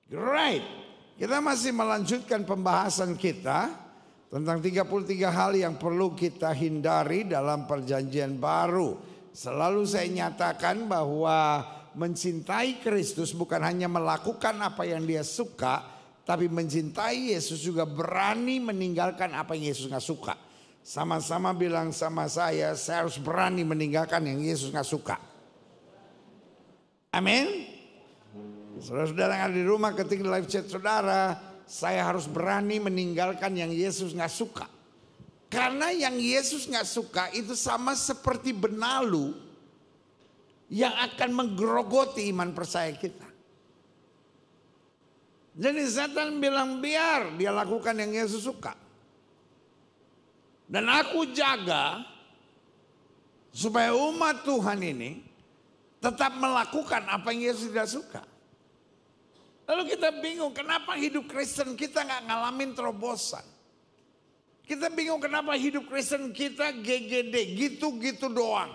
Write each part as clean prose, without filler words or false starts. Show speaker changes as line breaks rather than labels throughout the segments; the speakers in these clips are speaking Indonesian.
Great. Kita masih melanjutkan pembahasan kita tentang 33 hal yang perlu kita hindari dalam perjanjian baru. Selalu saya nyatakan bahwa mencintai Kristus bukan hanya melakukan apa yang dia suka, tapi mencintai Yesus juga berani meninggalkan apa yang Yesus gak suka. Sama-sama bilang sama saya harus berani meninggalkan yang Yesus gak suka. Amin. Saudara-saudara yang ada di rumah, ketik live chat saudara, saya harus berani meninggalkan yang Yesus gak suka. Karena yang Yesus gak suka itu sama seperti benalu yang akan menggerogoti iman percaya kita. Jadi setan bilang biar dia lakukan yang Yesus suka. Dan aku jaga supaya umat Tuhan ini tetap melakukan apa yang Yesus tidak suka. Lalu kita bingung kenapa hidup Kristen kita gak ngalamin terobosan. Kita bingung kenapa hidup Kristen kita GGD, gitu-gitu doang.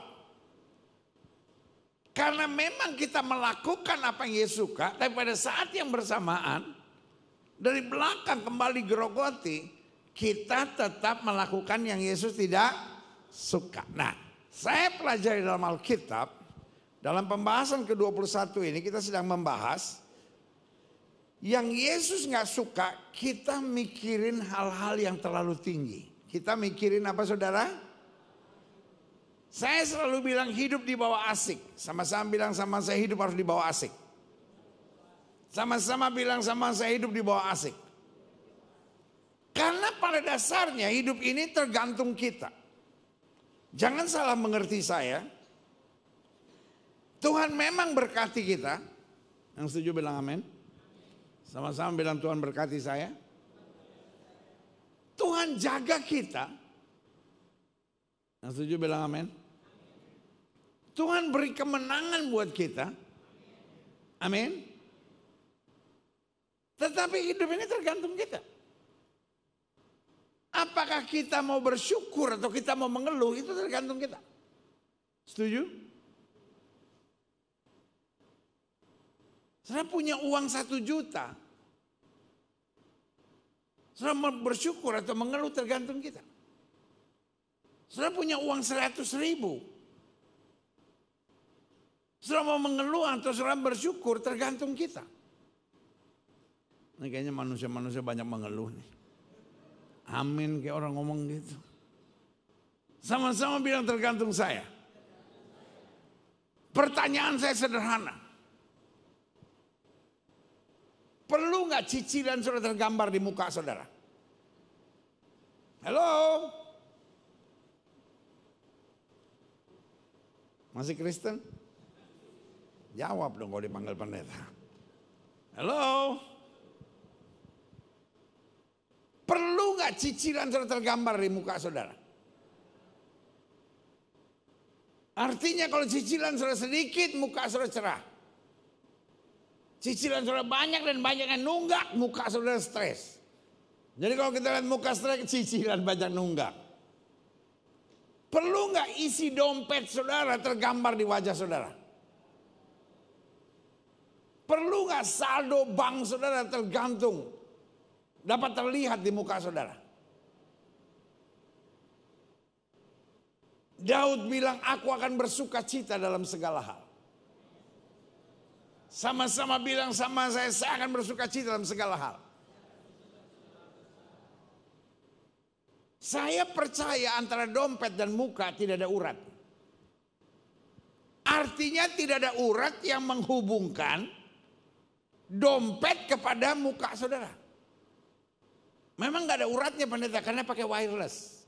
Karena memang kita melakukan apa yang Yesus suka, tapi pada saat yang bersamaan, dari belakang kembali gerogoti, kita tetap melakukan yang Yesus tidak suka. Nah, saya pelajari dalam Alkitab, dalam pembahasan ke-21 ini kita sedang membahas yang Yesus gak suka, kita mikirin hal-hal yang terlalu tinggi. Kita mikirin apa saudara? Saya selalu bilang hidup di bawah asik. Sama-sama bilang sama saya hidup harus di bawah asik. Sama-sama bilang sama saya hidup di bawah asik. Karena pada dasarnya hidup ini tergantung kita. Jangan salah mengerti saya. Tuhan memang berkati kita. Yang setuju bilang amin. Sama-sama bilang Tuhan berkati saya. Tuhan jaga kita. Yang setuju bilang amin. Tuhan beri kemenangan buat kita. Amin. Tetapi hidup ini tergantung kita. Apakah kita mau bersyukur atau kita mau mengeluh, itu tergantung kita. Setuju? Saya punya uang 1 juta. Saudara mau bersyukur atau mengeluh tergantung kita. Saudara punya uang 100.000. Saudara mau mengeluh atau saudara bersyukur tergantung kita. Ini kayaknya manusia-manusia banyak mengeluh nih. Amin, kayak orang ngomong gitu. Sama-sama bilang tergantung saya. Pertanyaan saya sederhana. Perlu gak cicilan saudara tergambar di muka saudara? Halo? Masih Kristen? Jawab dong kalau dipanggil pendeta. Halo? Perlu gak cicilan saudara tergambar di muka saudara? Artinya kalau cicilan saudara sedikit, muka saudara cerah. Cicilan saudara banyak dan banyak yang nunggak, muka saudara stres. Jadi kalau kita lihat muka stres, cicilan banyak nunggak. Perlu nggak isi dompet saudara tergambar di wajah saudara? Perlu nggak saldo bank saudara tergantung, dapat terlihat di muka saudara? Daud bilang, aku akan bersuka cita dalam segala hal. Sama-sama bilang sama saya akan bersuka cita dalam segala hal. Saya percaya antara dompet dan muka tidak ada urat. Artinya tidak ada urat yang menghubungkan dompet kepada muka saudara. Memang gak ada uratnya pendeta karena pakai wireless.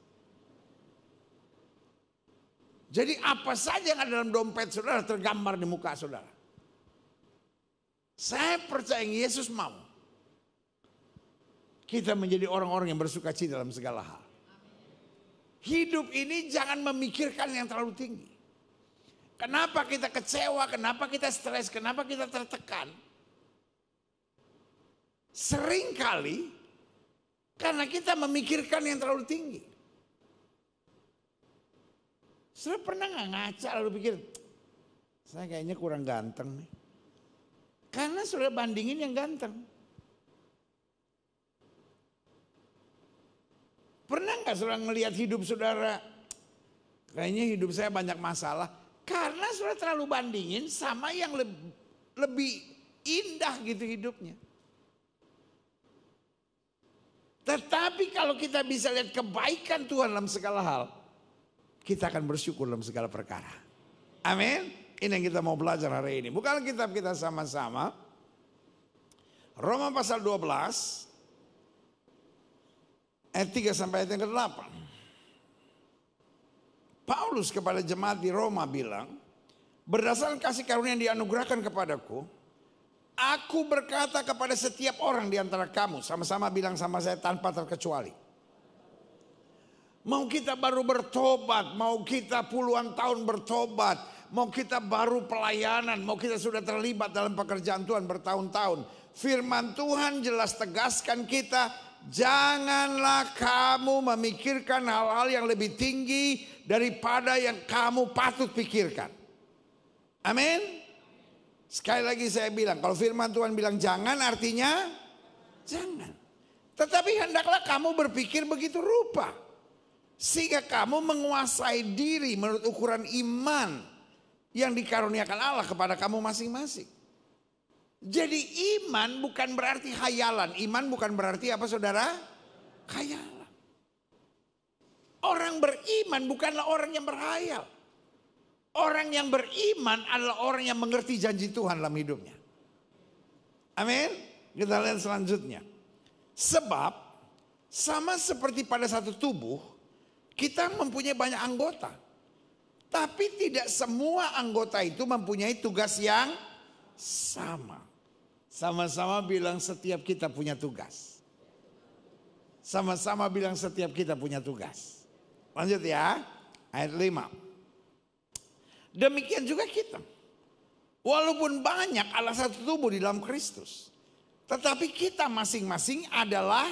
Jadi apa saja yang ada dalam dompet saudara tergambar di muka saudara. Saya percaya Yesus mau kita menjadi orang-orang yang bersuka cita dalam segala hal. Hidup ini jangan memikirkan yang terlalu tinggi. Kenapa kita kecewa, kenapa kita stres, kenapa kita tertekan? Seringkali karena kita memikirkan yang terlalu tinggi. Sudah pernah gak ngaca lalu pikir, saya kayaknya kurang ganteng nih. Karena saudara bandingin yang ganteng. Pernah nggak saudara ngelihat hidup saudara? Kayaknya hidup saya banyak masalah. Karena saudara terlalu bandingin sama yang lebih indah gitu hidupnya. Tetapi kalau kita bisa lihat kebaikan Tuhan dalam segala hal, kita akan bersyukur dalam segala perkara. Amin. Ini yang kita mau belajar hari ini. Buka kitab kita sama-sama. Roma pasal 12 ayat 3 sampai ayat yang ke-8. Paulus kepada jemaat di Roma bilang, berdasarkan kasih karunia yang dianugerahkan kepadaku, aku berkata kepada setiap orang di antara kamu, sama-sama bilang sama saya tanpa terkecuali. Mau kita baru bertobat, mau kita puluhan tahun bertobat, mau kita baru pelayanan, mau kita sudah terlibat dalam pekerjaan Tuhan bertahun-tahun. Firman Tuhan jelas tegaskan kita, janganlah kamu memikirkan hal-hal yang lebih tinggi daripada yang kamu patut pikirkan. Amin. Sekali lagi saya bilang, kalau firman Tuhan bilang jangan, artinya jangan. Tetapi hendaklah kamu berpikir begitu rupa, sehingga kamu menguasai diri menurut ukuran iman yang dikaruniakan Allah kepada kamu masing-masing. Jadi iman bukan berarti hayalan. Iman bukan berarti apa saudara? Hayalan. Orang beriman bukanlah orang yang berhayal. Orang yang beriman adalah orang yang mengerti janji Tuhan dalam hidupnya. Amin. Kita lihat selanjutnya. Sebab sama seperti pada satu tubuh, kita mempunyai banyak anggota. Tapi tidak semua anggota itu mempunyai tugas yang sama. Sama-sama bilang setiap kita punya tugas. Sama-sama bilang setiap kita punya tugas. Lanjut ya, ayat 5. Demikian juga kita. Walaupun banyak adalah satu tubuh di dalam Kristus. Tetapi kita masing-masing adalah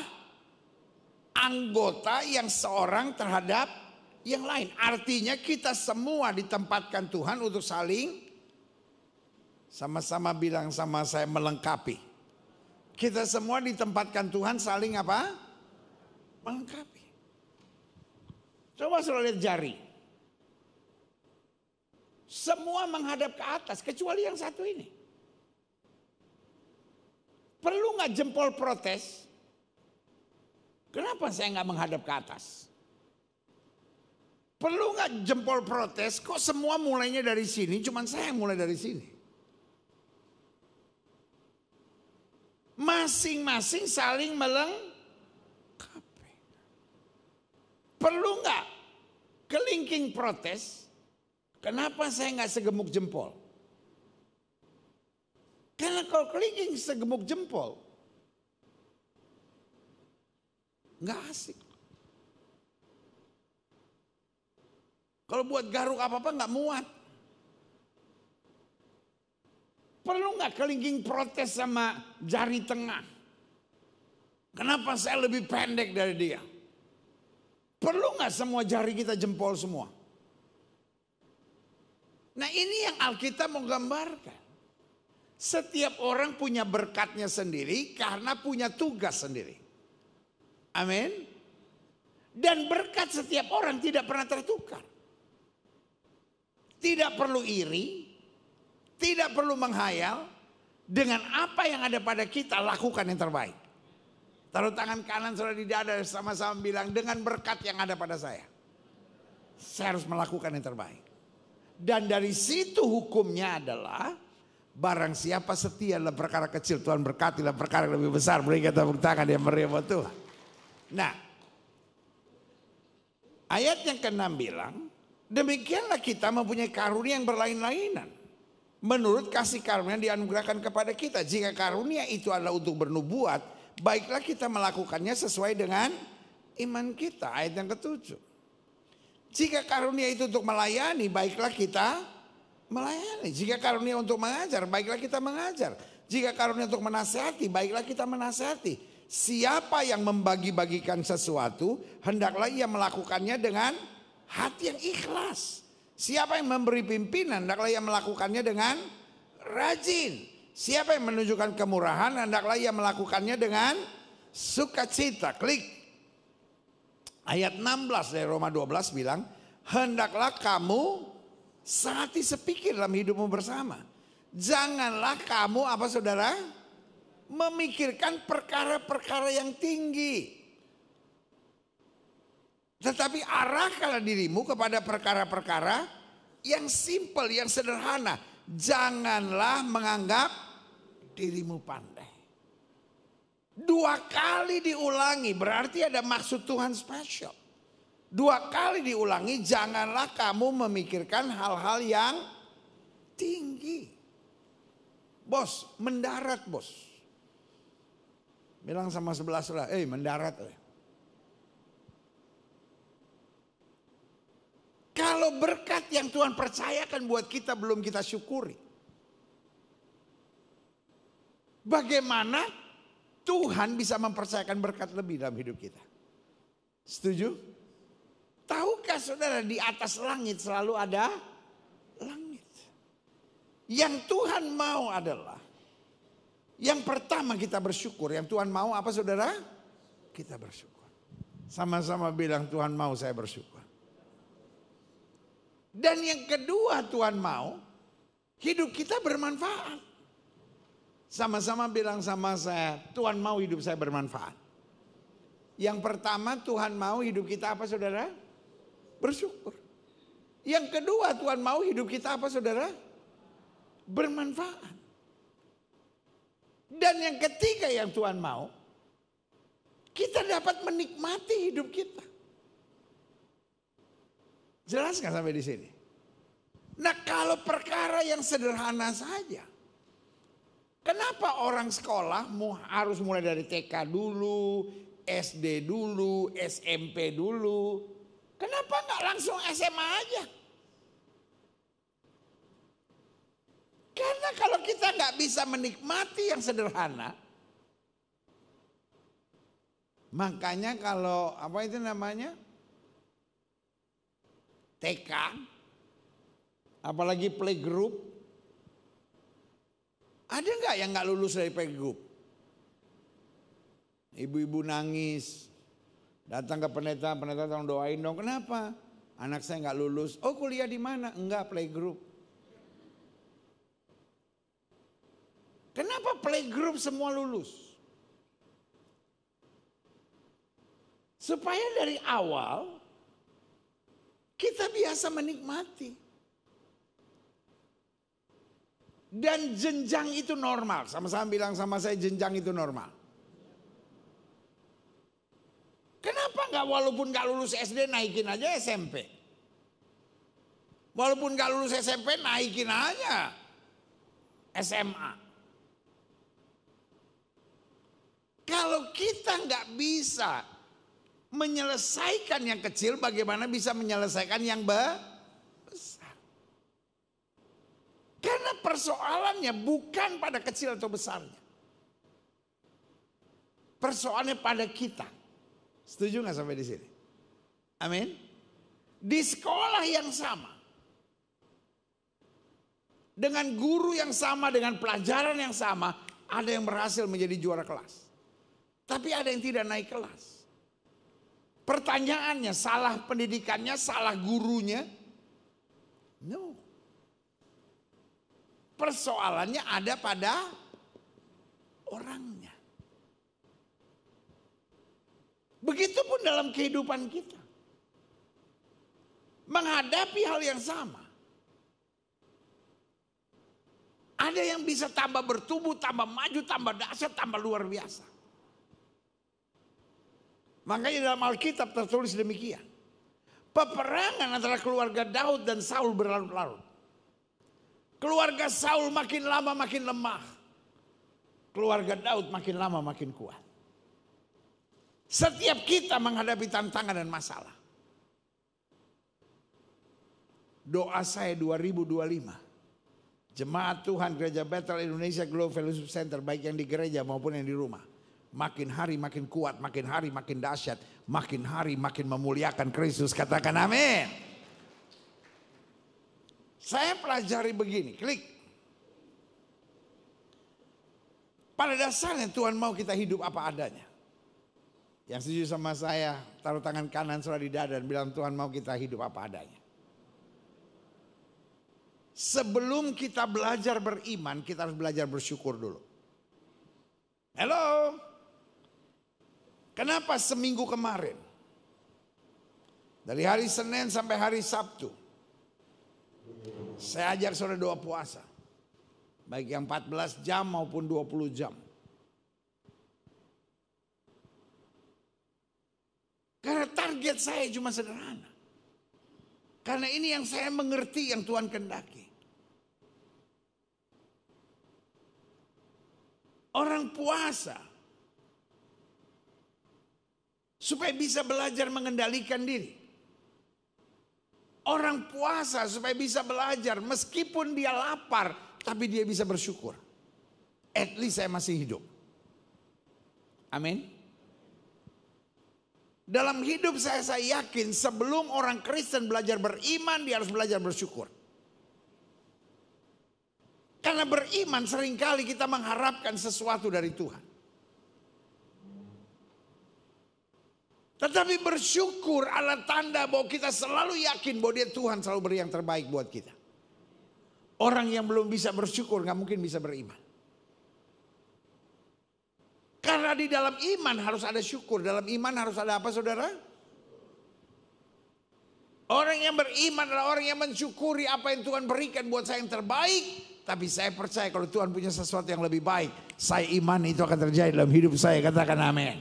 anggota yang seorang terhadap yang lain. Artinya kita semua ditempatkan Tuhan untuk saling, sama-sama bilang sama saya, melengkapi. Kita semua ditempatkan Tuhan saling apa? Melengkapi. Coba saudara lihat jari. Semua menghadap ke atas kecuali yang satu ini. Perlu nggak jempol protes? Kenapa saya nggak menghadap ke atas? Perlu nggak jempol protes? Kok semua mulainya dari sini, cuman saya yang mulai dari sini. Masing-masing saling melengkapi. Perlu nggak kelingking protes? Kenapa saya nggak segemuk jempol? Karena kalau kelingking segemuk jempol, nggak asik. Kalau buat garuk apa-apa nggak muat. Perlu nggak kelingking protes sama jari tengah? Kenapa saya lebih pendek dari dia? Perlu nggak semua jari kita jempol semua? Nah ini yang Alkitab mau gambarkan. Setiap orang punya berkatnya sendiri karena punya tugas sendiri. Amin. Dan berkat setiap orang tidak pernah tertukar. Tidak perlu iri, tidak perlu menghayal. Dengan apa yang ada pada kita, lakukan yang terbaik. Taruh tangan kanan saudara di dada, sama-sama bilang, dengan berkat yang ada pada saya harus melakukan yang terbaik. Dan dari situ hukumnya adalah, barang siapa setia dalam perkara kecil, Tuhan berkati dalam perkara yang lebih besar. Beri kita tepuk tangan yang meriah buat Tuhan. Nah, ayat yang ke-6 bilang, demikianlah kita mempunyai karunia yang berlain-lainan, menurut kasih karunia yang dianugerahkan kepada kita. Jika karunia itu adalah untuk bernubuat, baiklah kita melakukannya sesuai dengan iman kita. Ayat yang ke-7. Jika karunia itu untuk melayani, baiklah kita melayani. Jika karunia untuk mengajar, baiklah kita mengajar. Jika karunia untuk menasihati, baiklah kita menasihati. Siapa yang membagi-bagikan sesuatu, hendaklah ia melakukannya dengan hati yang ikhlas. Siapa yang memberi pimpinan, hendaklah ia melakukannya dengan rajin. Siapa yang menunjukkan kemurahan, hendaklah ia melakukannya dengan sukacita. Klik. Ayat 16 dari Roma 12 bilang, hendaklah kamu sehati sepikir dalam hidupmu bersama. Janganlah kamu apa saudara? Memikirkan perkara-perkara yang tinggi. Tetapi arahkanlah dirimu kepada perkara-perkara yang simpel, yang sederhana. Janganlah menganggap dirimu pandai. 2 kali diulangi, berarti ada maksud Tuhan spesial. 2 kali diulangi, janganlah kamu memikirkan hal-hal yang tinggi. Bos, mendarat bos. Bilang sama sebelah, mendarat. Kalau berkat yang Tuhan percayakan buat kita belum kita syukuri. Bagaimana Tuhan bisa mempercayakan berkat lebih dalam hidup kita? Setuju? Tahukah saudara di atas langit selalu ada langit. Yang Tuhan mau adalah yang pertama kita bersyukur. Yang Tuhan mau apa saudara? Kita bersyukur. Sama-sama bilang Tuhan mau saya bersyukur. Dan yang kedua Tuhan mau hidup kita bermanfaat. Sama-sama bilang sama saya, Tuhan mau hidup saya bermanfaat. Yang pertama Tuhan mau hidup kita apa saudara? Bersyukur. Yang kedua Tuhan mau hidup kita apa saudara? Bermanfaat. Dan yang ketiga yang Tuhan mau, kita dapat menikmati hidup kita. Jelas gak sampai di sini? Nah kalau perkara yang sederhana saja. Kenapa orang sekolah harus mulai dari TK dulu, SD dulu, SMP dulu. Kenapa gak langsung SMA aja? Karena kalau kita gak bisa menikmati yang sederhana. Makanya kalau apa itu namanya? TK, apalagi playgroup, ada nggak yang nggak lulus dari playgroup? Ibu-ibu nangis, datang ke pendeta tolong doain dong. Kenapa? Anak saya nggak lulus. Oh kuliah di mana? Enggak, playgroup. Kenapa playgroup semua lulus? Supaya dari awal kita biasa menikmati. Dan jenjang itu normal. Sama-sama bilang sama saya jenjang itu normal. Kenapa nggak walaupun nggak lulus SD naikin aja SMP? Walaupun nggak lulus SMP naikin aja SMA. Kalau kita nggak bisa menyelesaikan yang kecil, bagaimana bisa menyelesaikan yang besar? Karena persoalannya bukan pada kecil atau besarnya. Persoalannya pada kita. Setuju nggak sampai di sini? Amin. Di sekolah yang sama, dengan guru yang sama, dengan pelajaran yang sama, ada yang berhasil menjadi juara kelas. Tapi ada yang tidak naik kelas. Pertanyaannya, salah pendidikannya, salah gurunya? No. Persoalannya ada pada orangnya. Begitupun dalam kehidupan kita. Menghadapi hal yang sama. Ada yang bisa tambah bertumbuh, tambah maju, tambah dahsyat, tambah luar biasa. Makanya dalam Alkitab tertulis demikian. Peperangan antara keluarga Daud dan Saul berlarut-larut. Keluarga Saul makin lama makin lemah. Keluarga Daud makin lama makin kuat. Setiap kita menghadapi tantangan dan masalah. Doa saya 2025. Jemaat Tuhan Gereja Bethel Indonesia Global Fellowship Center, baik yang di gereja maupun yang di rumah. Makin hari makin kuat, makin hari makin dahsyat, makin hari makin memuliakan Kristus. Katakan amin. Saya pelajari begini, klik. Pada dasarnya Tuhan mau kita hidup apa adanya. Yang setuju sama saya, taruh tangan kanan saudara di dada dan bilang Tuhan mau kita hidup apa adanya. Sebelum kita belajar beriman, kita harus belajar bersyukur dulu. Halo? Kenapa seminggu kemarin? Dari hari Senin sampai hari Sabtu. Saya ajak saudara doa puasa. Baik yang 14 jam maupun 20 jam. Karena target saya cuma sederhana. Karena ini yang saya mengerti yang Tuhan kehendaki. Orang puasa supaya bisa belajar mengendalikan diri. Orang puasa supaya bisa belajar meskipun dia lapar tapi dia bisa bersyukur. At least saya masih hidup. Amin. Dalam hidup saya yakin sebelum orang Kristen belajar beriman dia harus belajar bersyukur. Karena beriman seringkali kita mengharapkan sesuatu dari Tuhan. Tetapi bersyukur adalah tanda bahwa kita selalu yakin bahwa dia Tuhan selalu beri yang terbaik buat kita. Orang yang belum bisa bersyukur gak mungkin bisa beriman. Karena di dalam iman harus ada syukur. Dalam iman harus ada apa saudara? Orang yang beriman adalah orang yang mensyukuri apa yang Tuhan berikan buat saya yang terbaik. Tapi saya percaya kalau Tuhan punya sesuatu yang lebih baik. Saya iman itu akan terjadi dalam hidup saya. Katakan amin.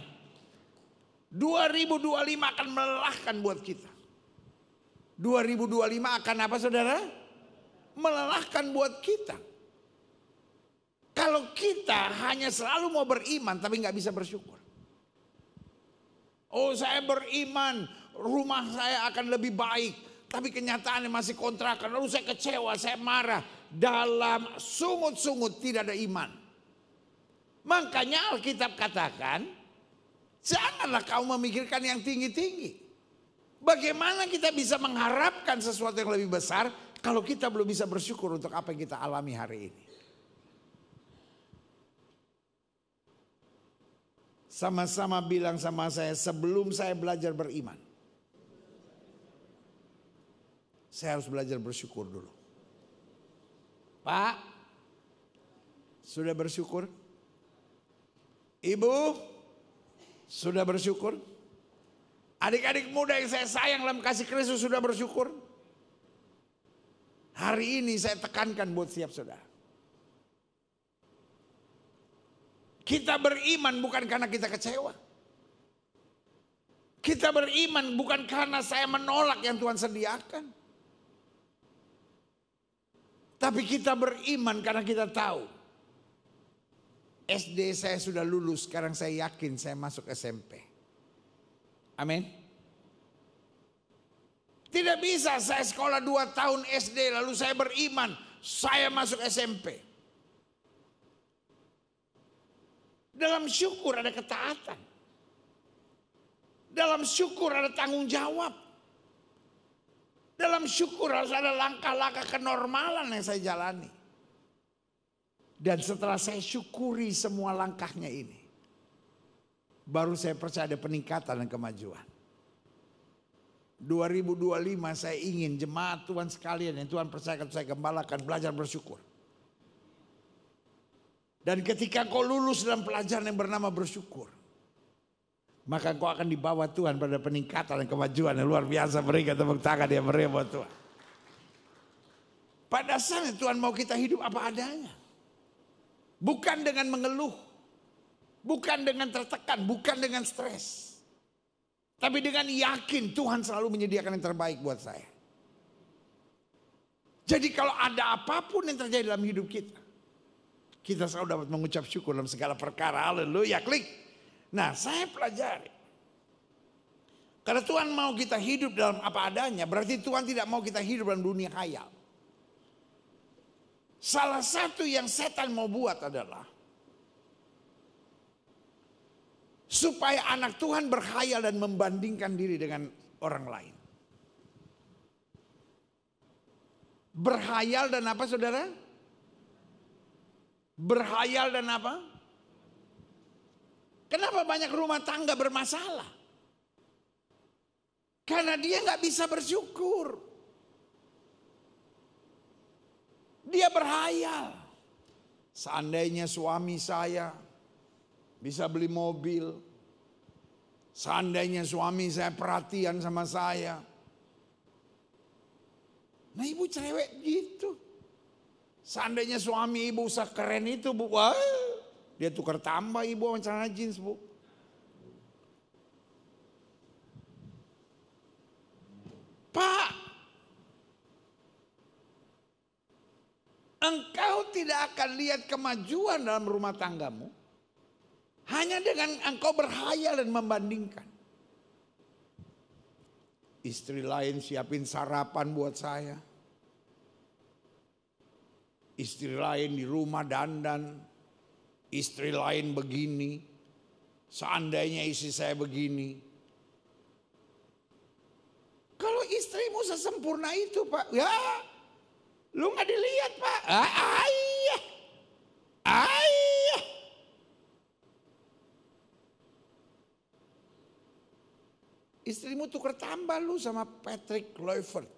2025 akan melelahkan buat kita. 2025 akan apa saudara? Melelahkan buat kita. Kalau kita hanya selalu mau beriman tapi gak bisa bersyukur. Oh saya beriman, rumah saya akan lebih baik. Tapi kenyataannya masih kontrakan. Lalu saya kecewa, saya marah. Dalam sungut-sungut tidak ada iman. Makanya Alkitab katakan, janganlah kau memikirkan yang tinggi-tinggi. Bagaimana kita bisa mengharapkan sesuatu yang lebih besar kalau kita belum bisa bersyukur untuk apa yang kita alami hari ini. Sama-sama bilang sama saya, sebelum saya belajar beriman, saya harus belajar bersyukur dulu. Pak, sudah bersyukur? Ibu, sudah bersyukur? Adik-adik muda yang saya sayang dalam kasih Kristus sudah bersyukur? Hari ini saya tekankan buat setiap saudara. Kita beriman bukan karena kita kecewa. Kita beriman bukan karena saya menolak yang Tuhan sediakan. Tapi kita beriman karena kita tahu. SD saya sudah lulus, sekarang saya yakin saya masuk SMP. Amin. Tidak bisa saya sekolah 2 tahun SD lalu saya beriman, saya masuk SMP. Dalam syukur ada ketaatan. Dalam syukur ada tanggung jawab. Dalam syukur harus ada langkah-langkah kenormalan yang saya jalani. Dan setelah saya syukuri semua langkahnya ini, baru saya percaya ada peningkatan dan kemajuan. 2025 saya ingin jemaat Tuhan sekalian yang Tuhan percayakan saya gembalakan belajar bersyukur. Dan ketika kau lulus dalam pelajaran yang bernama bersyukur, maka kau akan dibawa Tuhan pada peningkatan dan kemajuan yang luar biasa. Berikan tepuk tangan yang meriah buat Tuhan. Pada dasarnya Tuhan mau kita hidup apa adanya. Bukan dengan mengeluh. Bukan dengan tertekan. Bukan dengan stres. Tapi dengan yakin Tuhan selalu menyediakan yang terbaik buat saya. Jadi kalau ada apapun yang terjadi dalam hidup kita, kita selalu dapat mengucap syukur dalam segala perkara. Haleluya, klik. Nah saya pelajari. Karena Tuhan mau kita hidup dalam apa adanya, berarti Tuhan tidak mau kita hidup dalam dunia khayal. Salah satu yang setan mau buat adalah supaya anak Tuhan berkhayal dan membandingkan diri dengan orang lain. Berkhayal dan apa saudara? Berkhayal dan apa? Kenapa banyak rumah tangga bermasalah? Karena dia nggak bisa bersyukur. Dia berhayal. Seandainya suami saya bisa beli mobil. Seandainya suami saya perhatian sama saya. Nah ibu cewek gitu. Seandainya suami ibu sekeren itu bu. Wah, dia tukar tambah ibu sama celana jeans bu. Pak, engkau tidak akan lihat kemajuan dalam rumah tanggamu hanya dengan engkau berhayal dan membandingkan. Istri lain siapin sarapan buat saya. Istri lain di rumah dandan. Istri lain begini. Seandainya istri saya begini. Kalau istrimu sesempurna itu Pak, ya lu gak dilihat Pak. Ayah. Istrimu tukar tambah lu sama Patrick Kluivert.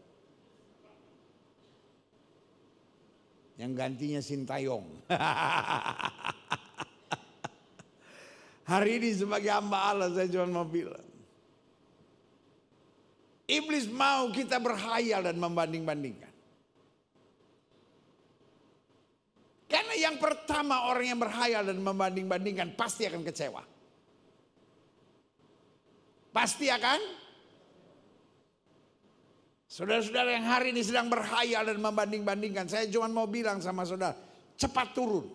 Yang gantinya Sintayong. Hari ini sebagai hamba Allah saya cuma mau bilang. Iblis mau kita berhayal dan membanding-bandingkan. Karena yang pertama orang yang berhayal dan membanding-bandingkan pasti akan kecewa. Pasti akan. Saudara-saudara yang hari ini sedang berhayal dan membanding-bandingkan. Saya cuma mau bilang sama saudara. Cepat turun.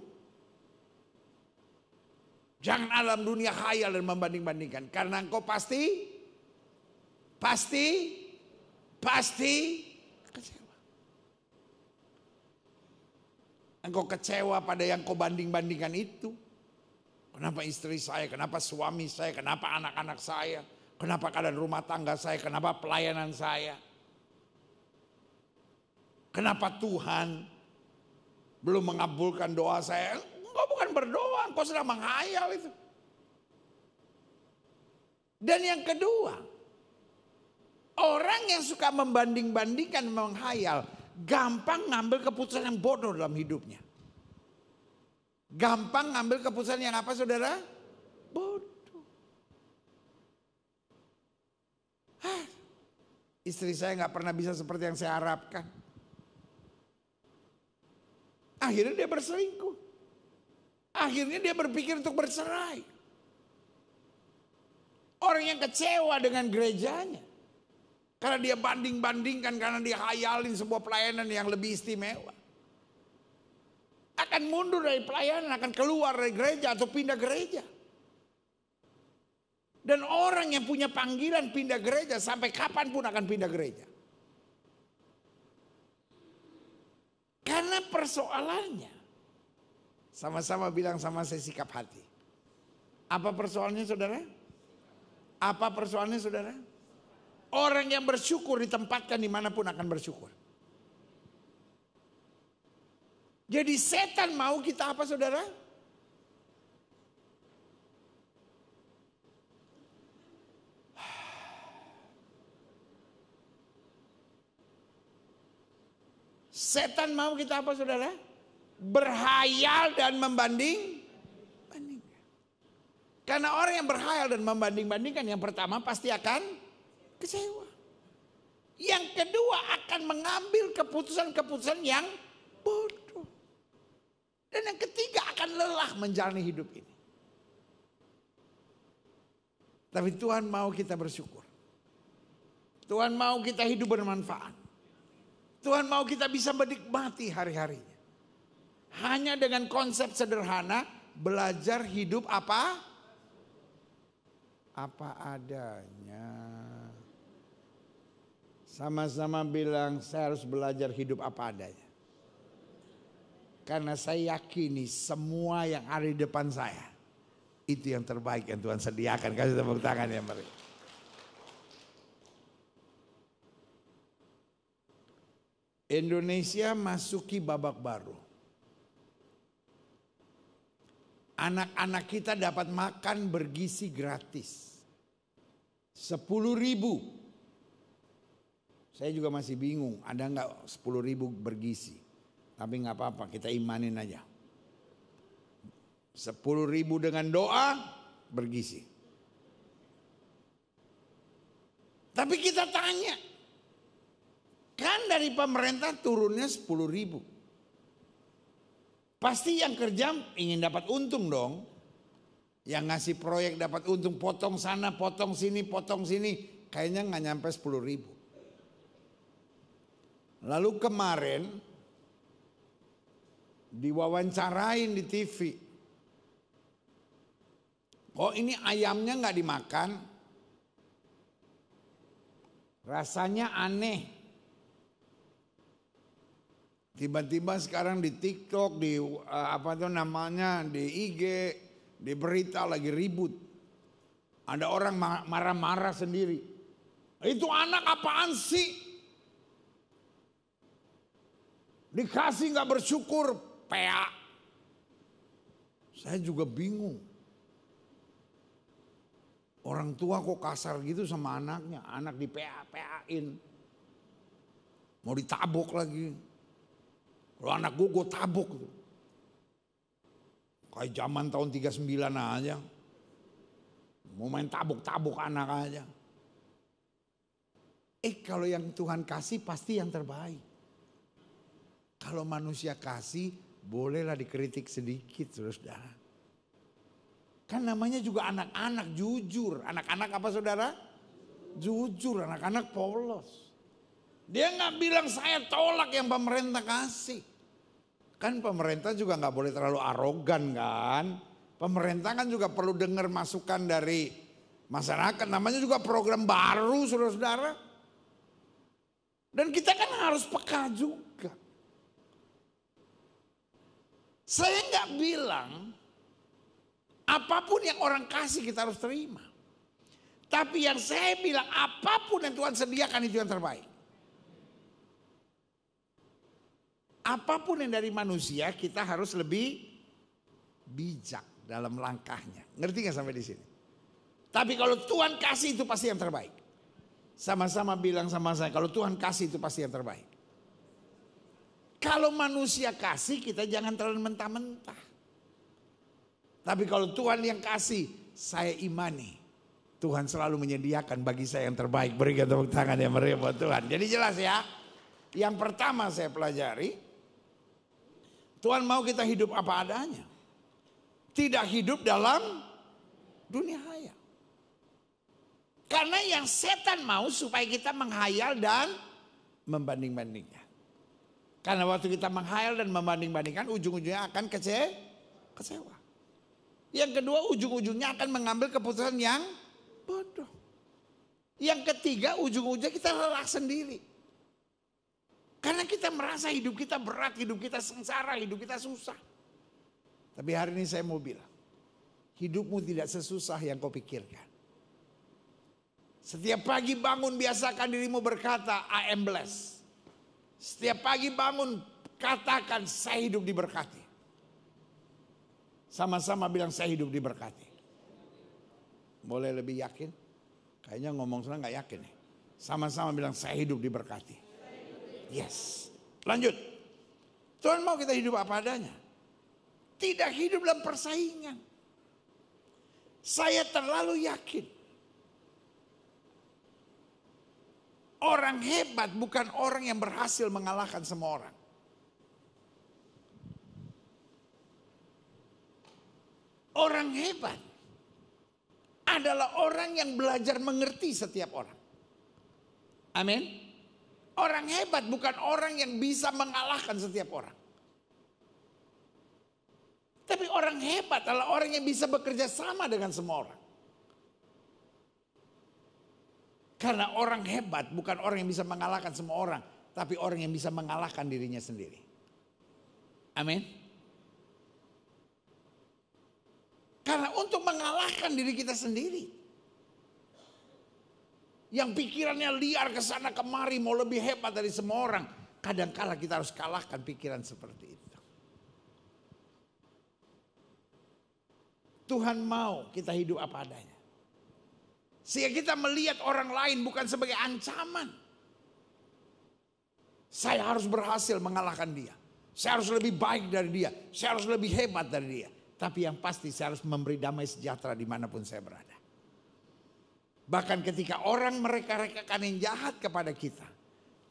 Jangan alam dunia khayal dan membanding-bandingkan. Karena engkau pasti kecewa. Engkau kecewa pada yang kau banding-bandingkan itu. Kenapa istri saya, kenapa suami saya, kenapa anak-anak saya, kenapa keadaan rumah tangga saya, kenapa pelayanan saya. Kenapa Tuhan belum mengabulkan doa saya? Engkau bukan berdoa, engkau sedang menghayal itu. Dan yang kedua, orang yang suka membanding-bandingkan, menghayal, gampang ngambil keputusan yang bodoh dalam hidupnya. Gampang ngambil keputusan yang apa saudara? Bodoh. Istri saya gak pernah bisa seperti yang saya harapkan. Akhirnya dia berselingkuh. Akhirnya dia berpikir untuk bercerai. Orang yang kecewa dengan gerejanya. Karena dia banding-bandingkan, karena dia hayalin sebuah pelayanan yang lebih istimewa. Akan mundur dari pelayanan, akan keluar dari gereja atau pindah gereja. Dan orang yang punya panggilan pindah gereja sampai kapanpun akan pindah gereja. Karena persoalannya, sama-sama bilang sama saya sikap hati. Apa persoalannya saudara? Apa persoalannya saudara? Orang yang bersyukur ditempatkan dimanapun akan bersyukur. Jadi setan mau kita apa saudara? Setan mau kita apa saudara? Berhayal dan membandingkan. Karena orang yang berhayal dan membanding-bandingkan, yang pertama pasti akan kecewa. Yang kedua akan mengambil keputusan-keputusan yang bodoh. Dan yang ketiga akan lelah menjalani hidup ini. Tapi Tuhan mau kita bersyukur. Tuhan mau kita hidup bermanfaat. Tuhan mau kita bisa menikmati hari-harinya. Hanya dengan konsep sederhana, belajar hidup apa? Apa adanya. Sama-sama bilang saya harus belajar hidup apa adanya. Karena saya yakini semua yang ada di depan saya, itu yang terbaik yang Tuhan sediakan. Kasih tepuk tangan ya mari. Indonesia masuki babak baru. anak-anak kita dapat makan bergizi gratis. 10.000. Saya juga masih bingung, ada nggak 10.000 bergizi? Tapi nggak apa-apa, kita imanin aja. 10.000 dengan doa bergizi. Tapi kita tanya, kan dari pemerintah turunnya 10.000. Pasti yang kerja ingin dapat untung dong. Yang ngasih proyek dapat untung, potong sana, potong sini, potong sini. Kayaknya nggak nyampe 10.000. Lalu kemarin diwawancarain di TV. Oh ini ayamnya nggak dimakan. Rasanya aneh. Tiba-tiba sekarang di TikTok, di di IG, di berita lagi ribut. Ada orang marah-marah sendiri. Itu anak apaan sih? Dikasih nggak bersyukur, PA. Saya juga bingung. Orang tua kok kasar gitu sama anaknya. Anak di PA-PAin. Mau ditabok lagi. Kalau anak gue tabok. Kayak zaman tahun 39 aja. Mau main tabok-tabok anak aja. Kalau yang Tuhan kasih pasti yang terbaik. Kalau manusia kasih bolehlah dikritik sedikit saudara. Kan namanya juga anak-anak jujur. Anak-anak apa saudara? Jujur, anak-anak polos. Dia nggak bilang saya tolak yang pemerintah kasih. Kan pemerintah juga nggak boleh terlalu arogan kan. Pemerintah kan juga perlu dengar masukan dari masyarakat. Namanya juga program baru saudara-saudara. Dan kita kan harus peka juga. Saya nggak bilang apapun yang orang kasih kita harus terima. Tapi yang saya bilang apapun yang Tuhan sediakan itu yang terbaik. Apapun yang dari manusia kita harus lebih bijak dalam langkahnya. Ngerti gak sampai di sini? Tapi kalau Tuhan kasih itu pasti yang terbaik. Sama-sama bilang sama saya, kalau Tuhan kasih itu pasti yang terbaik. Kalau manusia kasih kita jangan terlalu mentah-mentah. Tapi kalau Tuhan yang kasih, saya imani. Tuhan selalu menyediakan bagi saya yang terbaik. Berikan tepuk tangan yang meriah buat Tuhan. Jadi jelas ya. Yang pertama saya pelajari. Tuhan mau kita hidup apa adanya. Tidak hidup dalam dunia haya. Karena yang setan mau supaya kita menghayal dan membanding-bandingkan. Karena waktu kita menghayal dan membanding-bandingkan ujung-ujungnya akan kecewa. Yang kedua ujung-ujungnya akan mengambil keputusan yang bodoh. Yang ketiga ujung-ujungnya kita lelah sendiri. Karena kita merasa hidup kita berat, hidup kita sengsara, hidup kita susah. Tapi hari ini saya mau bilang, hidupmu tidak sesusah yang kau pikirkan. Setiap pagi bangun biasakan dirimu berkata, I am blessed. Setiap pagi bangun katakan saya hidup diberkati. Sama-sama bilang saya hidup diberkati. Boleh lebih yakin? Kayaknya ngomong senang gak yakin nih. Sama-sama bilang saya hidup diberkati. Yes. Lanjut. Tuhan mau kita hidup apa adanya. Tidak hidup dalam persaingan. Saya terlalu yakin. Orang hebat bukan orang yang berhasil mengalahkan semua orang. Orang hebat adalah orang yang belajar mengerti setiap orang. Amin. Orang hebat bukan orang yang bisa mengalahkan setiap orang. Tapi orang hebat adalah orang yang bisa bekerja sama dengan semua orang. Karena orang hebat bukan orang yang bisa mengalahkan semua orang. Tapi orang yang bisa mengalahkan dirinya sendiri. Amin. Karena untuk mengalahkan diri kita sendiri. Yang pikirannya liar ke sana kemari mau lebih hebat dari semua orang. Kadangkala kita harus kalahkan pikiran seperti itu. Tuhan mau kita hidup apa adanya. Sehingga kita melihat orang lain bukan sebagai ancaman. Saya harus berhasil mengalahkan dia. Saya harus lebih baik dari dia. Saya harus lebih hebat dari dia. Tapi yang pasti saya harus memberi damai sejahtera dimanapun saya berada. Bahkan ketika orang mereka-rekakan yang jahat kepada kita.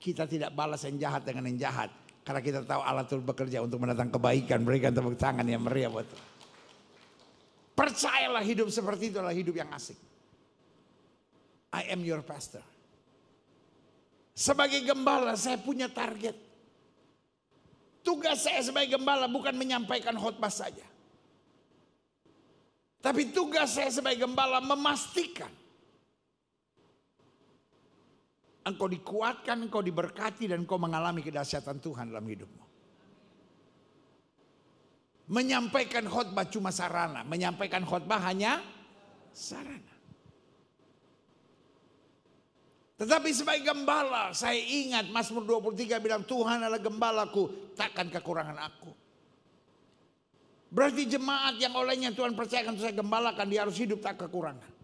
Kita tidak balas yang jahat dengan yang jahat. Karena kita tahu Allah turut bekerja untuk mendatangkan kebaikan. Berikan tepuk tangan yang meriah buat Tuhan. Percayalah hidup seperti itu adalah hidup yang asik. I am your pastor. Sebagai gembala saya punya target. Tugas saya sebagai gembala bukan menyampaikan khotbah saja. Tapi tugas saya sebagai gembala memastikan engkau dikuatkan, engkau diberkati, dan engkau mengalami kedahsyatan Tuhan dalam hidupmu. Menyampaikan khotbah cuma sarana, menyampaikan khotbah hanya sarana. Tetapi sebagai gembala, saya ingat Mazmur 23 bilang, Tuhan adalah gembalaku, takkan kekurangan aku. Berarti jemaat yang olehnya Tuhan percayakan untuk saya gembalakan, dia harus hidup tak kekurangan.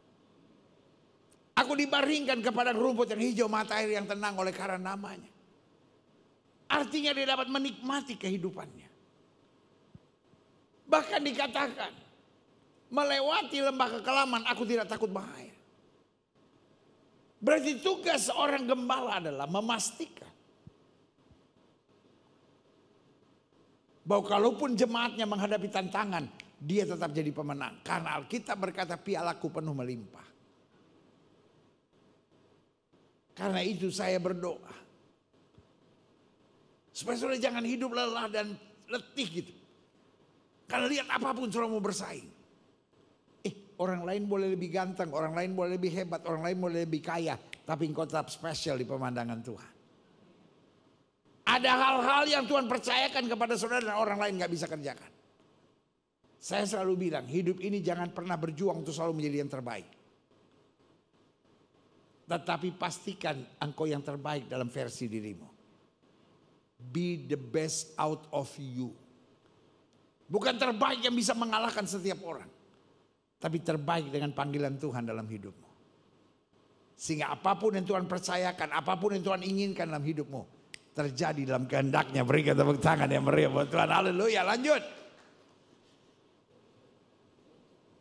Aku dibaringkan kepada rumput yang hijau, mata air yang tenang oleh karena namanya. Artinya dia dapat menikmati kehidupannya. Bahkan dikatakan, melewati lembah kekelaman aku tidak takut bahaya. Berarti tugas seorang gembala adalah memastikan bahwa kalaupun jemaatnya menghadapi tantangan, dia tetap jadi pemenang. Karena Alkitab berkata, pialaku penuh melimpah. Karena itu saya berdoa, supaya saudara jangan hidup lelah dan letih gitu. Karena lihat apapun saudara mau bersaing. Orang lain boleh lebih ganteng, orang lain boleh lebih hebat, orang lain boleh lebih kaya. Tapi engkau tetap spesial di pemandangan Tuhan. Ada hal-hal yang Tuhan percayakan kepada saudara dan orang lain gak bisa kerjakan. Saya selalu bilang, hidup ini jangan pernah berjuang untuk selalu menjadi yang terbaik. Tetapi pastikan engkau yang terbaik dalam versi dirimu. Be the best out of you. Bukan terbaik yang bisa mengalahkan setiap orang. Tapi terbaik dengan panggilan Tuhan dalam hidupmu. Sehingga apapun yang Tuhan percayakan, apapun yang Tuhan inginkan dalam hidupmu, terjadi dalam kehendaknya. Berikan tepuk tangan yang meriah buat Tuhan. Haleluya, lanjut.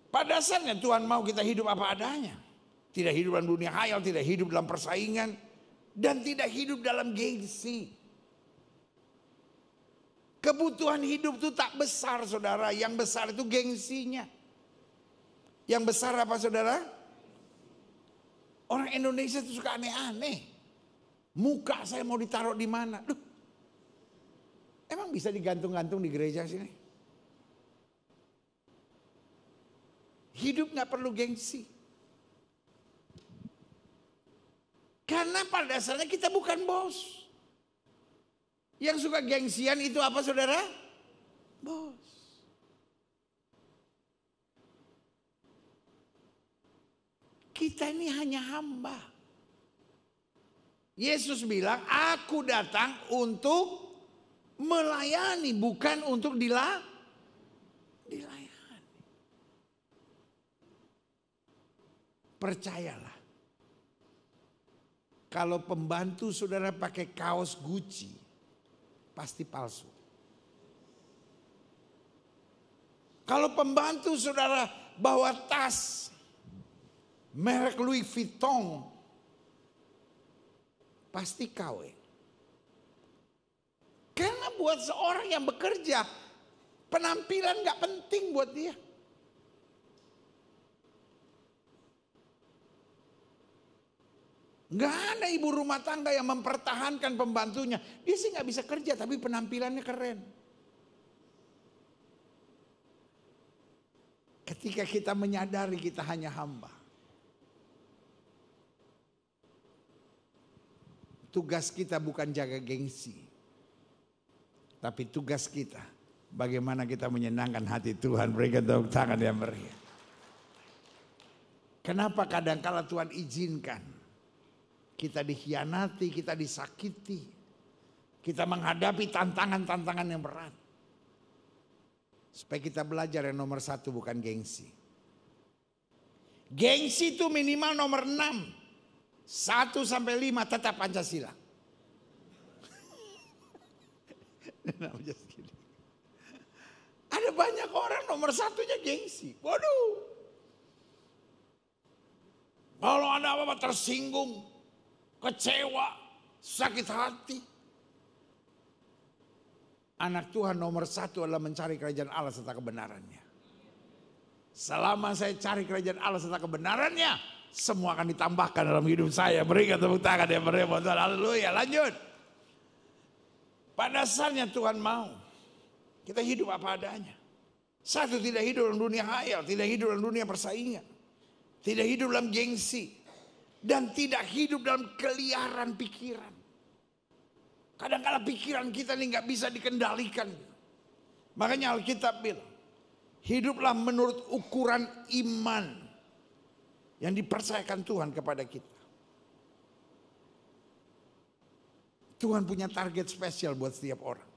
Pada dasarnya Tuhan mau kita hidup apa adanya. Tidak hidup dalam dunia hayal, tidak hidup dalam persaingan, dan tidak hidup dalam gengsi. Kebutuhan hidup itu tak besar saudara, yang besar itu gengsinya. Yang besar apa saudara? Orang Indonesia itu suka aneh-aneh. Muka saya mau ditaruh di mana? Duh, emang bisa digantung-gantung di gereja sini? Hidup gak perlu gengsi. Karena pada dasarnya kita bukan bos. Yang suka gengsian itu apa saudara? Bos. Kita ini hanya hamba. Yesus bilang, aku datang untuk melayani, bukan untuk dilayani. Percayalah. Kalau pembantu saudara pakai kaos Gucci, pasti palsu. Kalau pembantu saudara bawa tas merek Louis Vuitton, pasti KW. Karena buat seorang yang bekerja, penampilan gak penting buat dia. Gak ada ibu rumah tangga yang mempertahankan pembantunya. Dia sih gak bisa kerja tapi penampilannya keren. Ketika kita menyadari kita hanya hamba. Tugas kita bukan jaga gengsi. Tapi tugas kita bagaimana kita menyenangkan hati Tuhan. Berikan tepuk tangan yang meriah. Kenapa kadang-kala Tuhan izinkan kita dikhianati, kita disakiti, kita menghadapi tantangan-tantangan yang berat. Supaya kita belajar yang nomor satu bukan gengsi. Gengsi itu minimal nomor 6. 1 sampai 5 tetap Pancasila. Ada banyak orang nomor 1-nya gengsi. Waduh. Kalau ada apa-apa tersinggung, kecewa, sakit hati. Anak Tuhan nomor 1 adalah mencari kerajaan Allah serta kebenarannya. Selama saya cari kerajaan Allah serta kebenarannya, semua akan ditambahkan dalam hidup saya. Berikan tepuk tangan yang meriah. Haleluya. Lanjut. Pada dasarnya Tuhan mau kita hidup apa adanya. Satu, tidak hidup dalam dunia hayal, tidak hidup dalam dunia persaingan, tidak hidup dalam gengsi, dan tidak hidup dalam keliaran pikiran. Kadang-kadang pikiran kita ini nggak bisa dikendalikan. Makanya Alkitab bilang, hiduplah menurut ukuran iman yang dipercayakan Tuhan kepada kita. Tuhan punya target spesial buat setiap orang.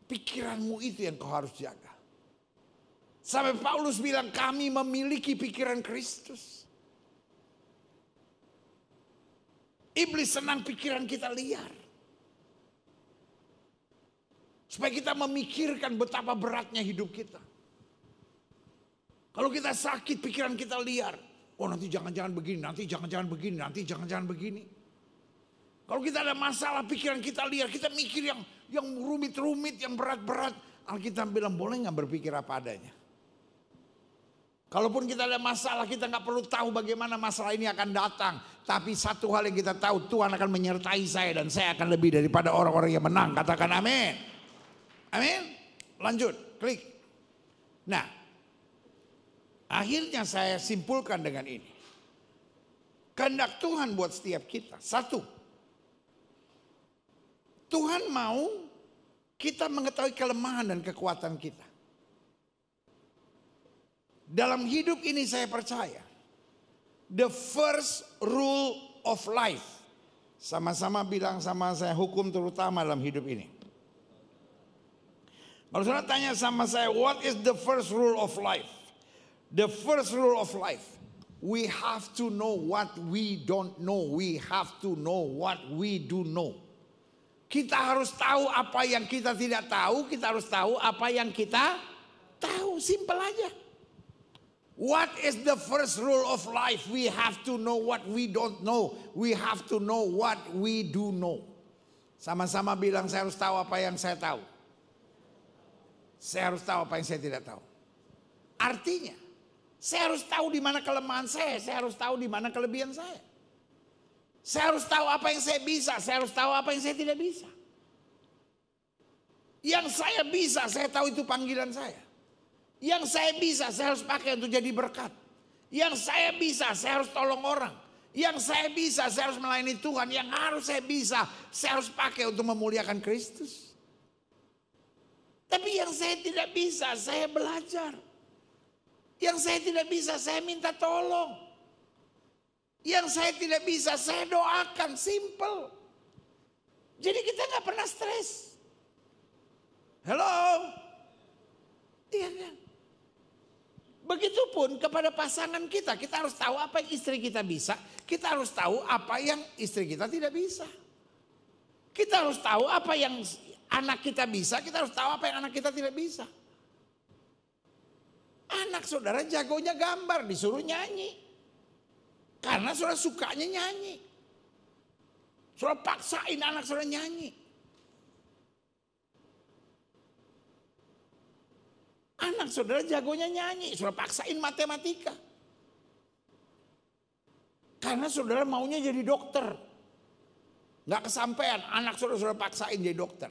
Pikiranmu itu yang kau harus jaga. Sampai Paulus bilang, kami memiliki pikiran Kristus. Iblis senang pikiran kita liar. Supaya kita memikirkan betapa beratnya hidup kita. Kalau kita sakit, pikiran kita liar. Oh, nanti jangan-jangan begini, nanti jangan-jangan begini, nanti jangan-jangan begini. Kalau kita ada masalah, pikiran kita liar, kita mikir yang rumit-rumit, yang berat-berat. Alkitab bilang, boleh nggak berpikir apa adanya. Kalaupun kita ada masalah, kita nggak perlu tahu bagaimana masalah ini akan datang. Tapi satu hal yang kita tahu, Tuhan akan menyertai saya dan saya akan lebih daripada orang-orang yang menang. Katakan amin. Amin. Lanjut, klik. Nah, akhirnya saya simpulkan dengan ini. Kehendak Tuhan buat setiap kita. Satu, Tuhan mau kita mengetahui kelemahan dan kekuatan kita. Dalam hidup ini saya percaya, the first rule of life. Sama-sama bilang sama saya, hukum terutama dalam hidup ini. Kalau saudara tanya sama saya, what is the first rule of life? The first rule of life, we have to know what we don't know. We have to know what we do know. Kita harus tahu apa yang kita tidak tahu. Kita harus tahu apa yang kita tahu. Simple aja. What is the first rule of life? We have to know what we don't know. We have to know what we do know. Sama-sama bilang, saya harus tahu apa yang saya tahu. Saya harus tahu apa yang saya tidak tahu. Artinya, saya harus tahu di mana kelemahan saya harus tahu di mana kelebihan saya. Saya harus tahu apa yang saya bisa, saya harus tahu apa yang saya tidak bisa. Yang saya bisa, saya tahu itu panggilan saya. Yang saya bisa, saya harus pakai untuk jadi berkat. Yang saya bisa, saya harus tolong orang. Yang saya bisa, saya harus melayani Tuhan. Yang harus saya bisa, saya harus pakai untuk memuliakan Kristus. Tapi yang saya tidak bisa, saya belajar. Yang saya tidak bisa, saya minta tolong. Yang saya tidak bisa, saya doakan. Simple. Jadi kita nggak pernah stres. Hello? Iya kan? Begitupun kepada pasangan kita. Kita harus tahu apa yang istri kita bisa. Kita harus tahu apa yang istri kita tidak bisa. Kita harus tahu apa yang anak kita bisa. Kita harus tahu apa yang anak kita tidak bisa. Anak saudara jagonya gambar, disuruh nyanyi. Karena saudara sukanya nyanyi. Saudara paksain anak saudara nyanyi. Anak saudara jagonya nyanyi, saudara paksain matematika. Karena saudara maunya jadi dokter. Nggak kesampaian, anak saudara paksain jadi dokter.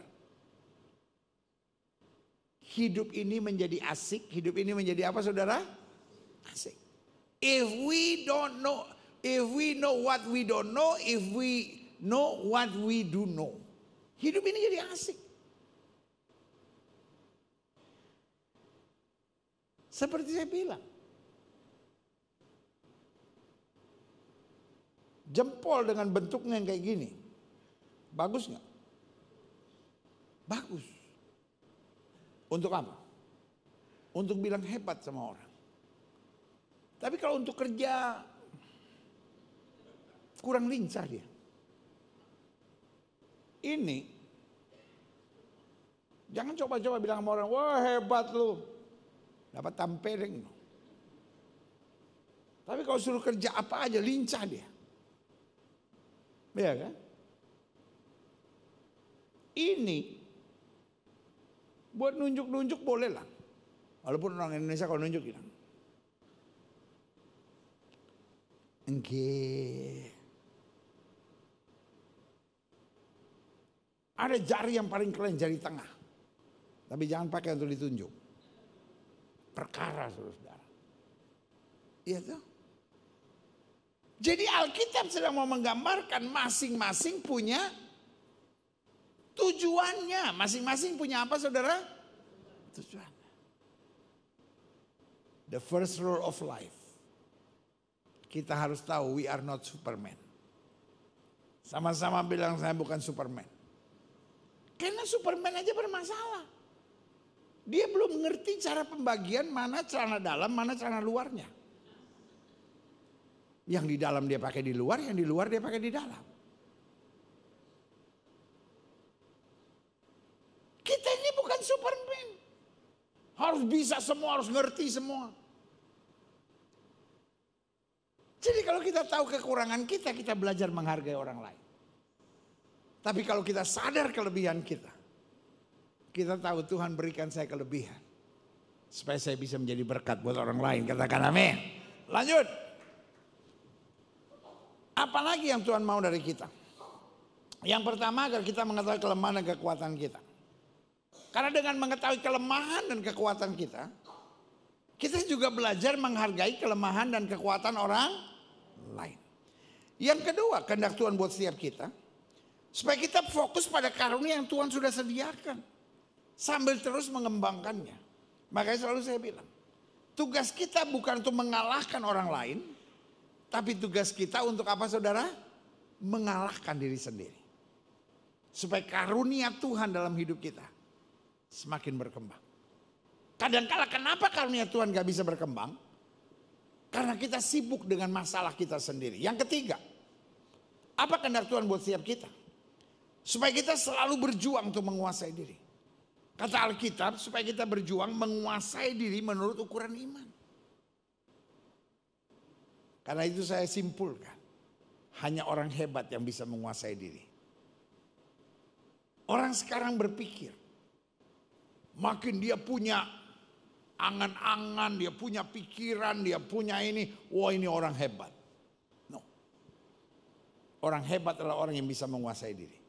Hidup ini menjadi asik, hidup ini menjadi apa saudara? Asik. If we don't know, if we know what we don't know, if we know what we do know. Hidup ini jadi asik. Seperti saya bilang. Jempol dengan bentuknya yang kayak gini. Bagus nggak? Bagus. Untuk apa? Untuk bilang hebat sama orang. Tapi kalau untuk kerja kurang lincah dia. Ini jangan coba-coba bilang sama orang, wah hebat lu, dapat tampering. Tapi kalau suruh kerja apa aja lincah dia. Iya kan? Ini buat nunjuk-nunjuk boleh lah. Walaupun orang Indonesia kalau nunjuk bilang, enggak. Ada jari yang paling keren, jari tengah. Tapi jangan pakai untuk ditunjuk. Perkara, saudara. Iya tuh. Jadi Alkitab sedang mau menggambarkan masing-masing punya tujuannya. Masing-masing punya apa, saudara? Tujuan. The first rule of life. Kita harus tahu we are not Superman. Sama-sama bilang saya bukan Superman. Karena Superman aja bermasalah. Dia belum mengerti cara pembagian mana celana dalam, mana celana luarnya. Yang di dalam dia pakai di luar, yang di luar dia pakai di dalam. Kita ini bukan Superman. Harus bisa semua, harus ngerti semua. Jadi kalau kita tahu kekurangan kita, kita belajar menghargai orang lain. Tapi kalau kita sadar kelebihan kita tahu Tuhan berikan saya kelebihan. Supaya saya bisa menjadi berkat buat orang lain. Katakan amin. Lanjut. Apalagi yang Tuhan mau dari kita? Yang pertama agar kita mengetahui kelemahan dan kekuatan kita. Karena dengan mengetahui kelemahan dan kekuatan kita juga belajar menghargai kelemahan dan kekuatan orang lain. Yang kedua, kehendak Tuhan buat setiap kita, supaya kita fokus pada karunia yang Tuhan sudah sediakan. Sambil terus mengembangkannya. Makanya selalu saya bilang, tugas kita bukan untuk mengalahkan orang lain, tapi tugas kita untuk apa, saudara? Mengalahkan diri sendiri. Supaya karunia Tuhan dalam hidup kita semakin berkembang. Kadang-kala kenapa karunia Tuhan gak bisa berkembang? Karena kita sibuk dengan masalah kita sendiri. Yang ketiga, apa kehendak Tuhan buat setiap kita? Supaya kita selalu berjuang untuk menguasai diri. Kata Alkitab, supaya kita berjuang menguasai diri menurut ukuran iman. Karena itu saya simpulkan, hanya orang hebat yang bisa menguasai diri. Orang sekarang berpikir, makin dia punya angan-angan, dia punya pikiran, dia punya ini, wah ini orang hebat. No. Orang hebat adalah orang yang bisa menguasai diri.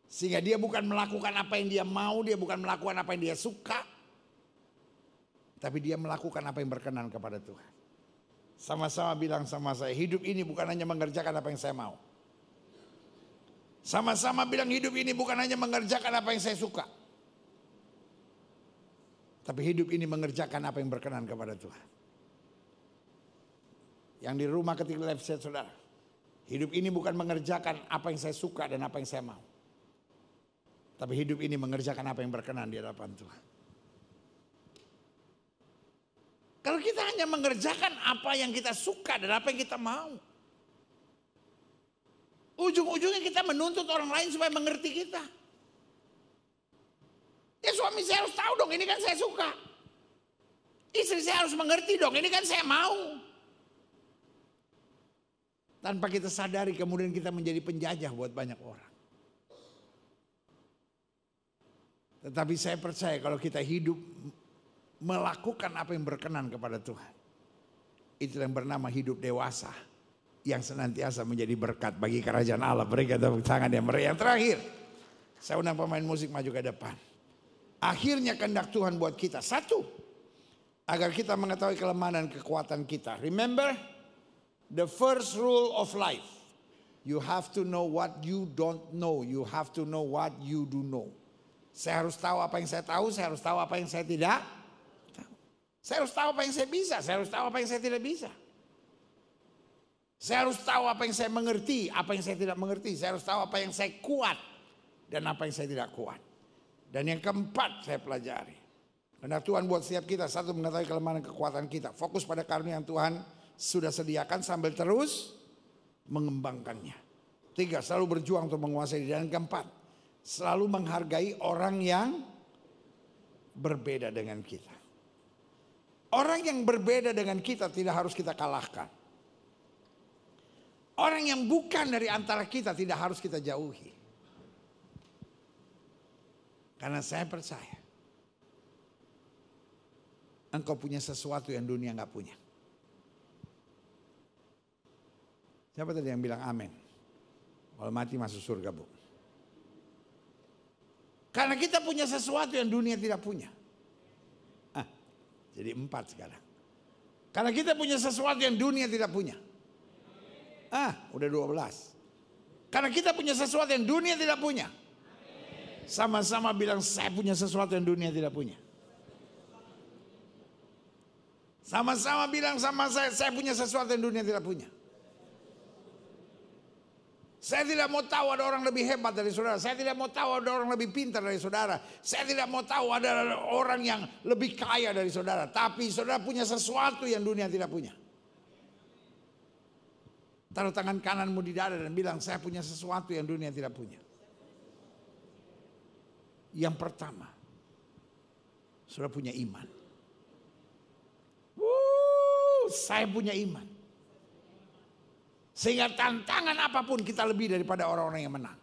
Sehingga dia bukan melakukan apa yang dia mau, dia bukan melakukan apa yang dia suka. Tapi dia melakukan apa yang berkenan kepada Tuhan. Sama-sama bilang sama saya, hidup ini bukan hanya mengerjakan apa yang saya mau. Sama-sama bilang hidup ini bukan hanya mengerjakan apa yang saya suka. Tapi hidup ini mengerjakan apa yang berkenan kepada Tuhan. Yang di rumah ketika live set, saudara. Hidup ini bukan mengerjakan apa yang saya suka dan apa yang saya mau. Tapi hidup ini mengerjakan apa yang berkenan di hadapan Tuhan. Kalau kita hanya mengerjakan apa yang kita suka dan apa yang kita mau, ujung-ujungnya kita menuntut orang lain supaya mengerti kita. Ya suami saya harus tahu dong, ini kan saya suka. Istri saya harus mengerti dong, ini kan saya mau. Tanpa kita sadari kemudian kita menjadi penjajah buat banyak orang. Tetapi saya percaya kalau kita hidup melakukan apa yang berkenan kepada Tuhan, itu yang bernama hidup dewasa, yang senantiasa menjadi berkat bagi kerajaan Allah. Berikan tepuk tangan yang meriah. Yang terakhir, saya undang pemain musik maju ke depan. Akhirnya kehendak Tuhan buat kita, satu, agar kita mengetahui kelemahan dan kekuatan kita. Remember, the first rule of life, you have to know what you don't know, you have to know what you do know. Saya harus tahu apa yang saya tahu, saya harus tahu apa yang saya tidak tahu. Saya harus tahu apa yang saya bisa, saya harus tahu apa yang saya tidak bisa. Saya harus tahu apa yang saya mengerti, apa yang saya tidak mengerti. Saya harus tahu apa yang saya kuat dan apa yang saya tidak kuat. Dan yang keempat saya pelajari, Karena Tuhan buat setiap kita, satu, mengetahui kelemahan dan kekuatan kita. Fokus pada karunia yang Tuhan sudah sediakan sambil terus mengembangkannya. 3, selalu berjuang untuk menguasai. Dan keempat, selalu menghargai orang yang berbeda dengan kita. Orang yang berbeda dengan kita tidak harus kita kalahkan. Orang yang bukan dari antara kita tidak harus kita jauhi. Karena saya percaya engkau punya sesuatu yang dunia nggak punya. Siapa tadi yang bilang amin? Kalau mati masuk surga, Bu. Karena kita punya sesuatu yang dunia tidak punya. Jadi 4 sekarang. Karena kita punya sesuatu yang dunia tidak punya. Udah 12. Karena kita punya sesuatu yang dunia tidak punya. Sama-sama bilang, saya punya sesuatu yang dunia tidak punya. Sama-sama bilang sama saya punya sesuatu yang dunia tidak punya. Saya tidak mau tahu ada orang lebih hebat dari saudara. Saya tidak mau tahu ada orang lebih pintar dari saudara. Saya tidak mau tahu ada orang yang lebih kaya dari saudara. Tapi saudara punya sesuatu yang dunia tidak punya. Taruh tangan kananmu di dada dan bilang, saya punya sesuatu yang dunia tidak punya. Yang pertama, saudara punya iman. Saya punya iman. Sehingga tantangan apapun kita lebih daripada orang-orang yang menang.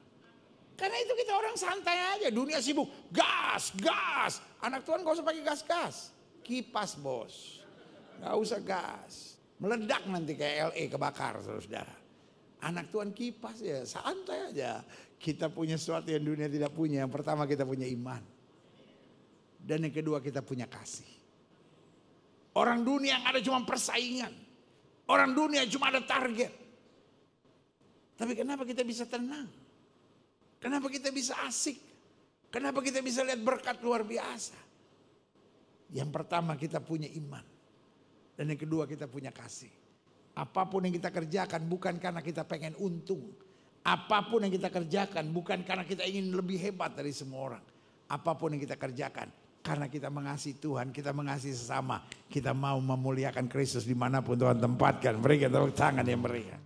Karena itu kita orang santai aja. Dunia sibuk. Gas, gas. Anak Tuhan gak usah pakai gas-gas. Kipas, bos. Gak usah gas. Meledak nanti kayak LA kebakar, saudara. Anak Tuhan kipas ya. Santai aja. Kita punya sesuatu yang dunia tidak punya. Yang pertama kita punya iman. Dan yang kedua kita punya kasih. Orang dunia yang ada cuma persaingan. Orang dunia cuma ada target. Tapi kenapa kita bisa tenang? Kenapa kita bisa asik? Kenapa kita bisa lihat berkat luar biasa? Yang pertama kita punya iman. Dan yang kedua kita punya kasih. Apapun yang kita kerjakan bukan karena kita pengen untung. Apapun yang kita kerjakan bukan karena kita ingin lebih hebat dari semua orang. Apapun yang kita kerjakan karena kita mengasihi Tuhan, kita mengasihi sesama. Kita mau memuliakan Kristus dimanapun Tuhan tempatkan. Berikan tepuk tangan yang meriah.